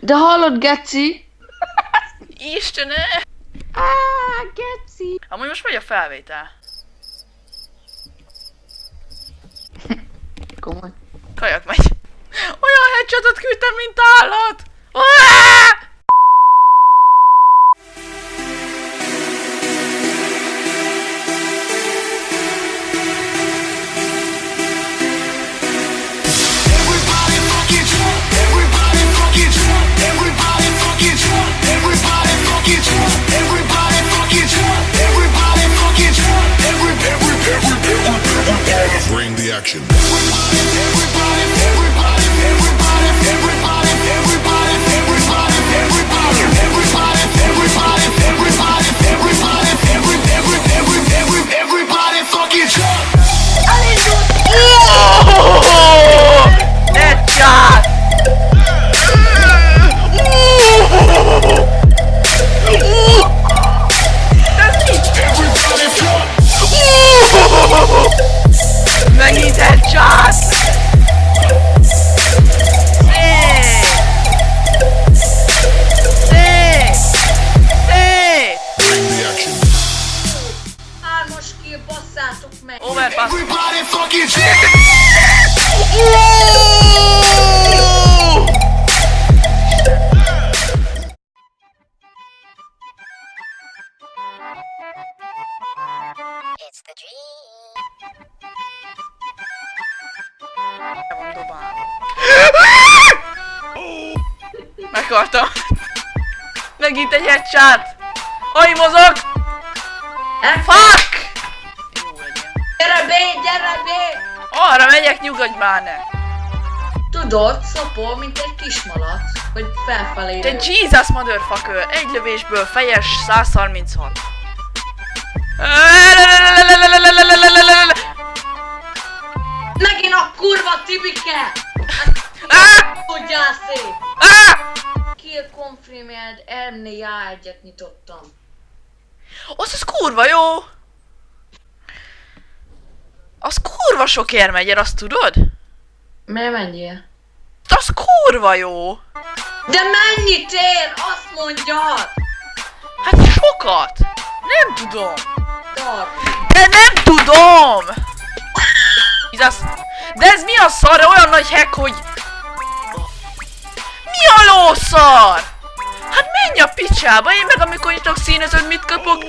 De hallod, geci? Istenem! Geci! Amúgy most megy a felvétel. Komoly. Kajak megy. Olyan headshotot küldtem, mint állat! Aaaaaaah! Bring the action. Headshot! Megint headshot! Bring the action. Hármas kill, basszátok meg! Overpass! It's the dream. Le van dobálva. Meghaltam. Megint egy headshot! Hogy mozog? Fuck! Jó legyen. Gyere be, gyere be! Arra megyek, nyugodj már ne! Tudod, szopol, mint egy kismalac, hogy felfelé Te lő. Jesus motherfucker! Egy lövésből fejes 136. Megint a kurva Tibike! Tudjál szép! Kill confirmed, MNA1-et nyitottam. Az kurva jó! Az kurva sok érmegyer, azt tudod? Miért menjél? Az kurva jó! De mennyit ér? Azt mondjad! Hát sokat! Nem tudom! Dar. De nem tudom! Jesus. De ez mi a szar? Olyan nagy hack, hogy... Mi a lószar? Hát menj a picsába! Én meg amikor nyitok színeződ, mit kapok?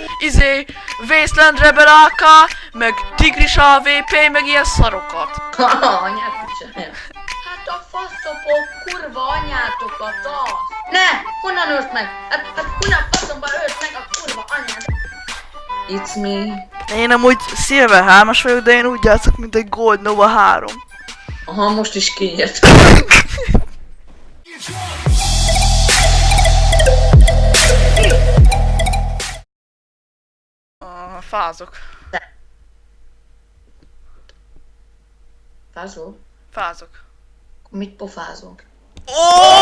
Wasteland Rebel AK, meg Tigris AVP, meg ilyen szarokat. Anyát picsája. Hát a faszopok kurva anyátokat az! Ne! Honnan ölt meg? Hát honnan faszomban ölt meg a kurva anyád? It's me. Én amúgy Silver 3-as vagyok, de én úgy játszok, mint egy Gold Nova 3. Aha, most is kinyílt. Fázok. Fázol? Fázok. Mit pofázol? Oh!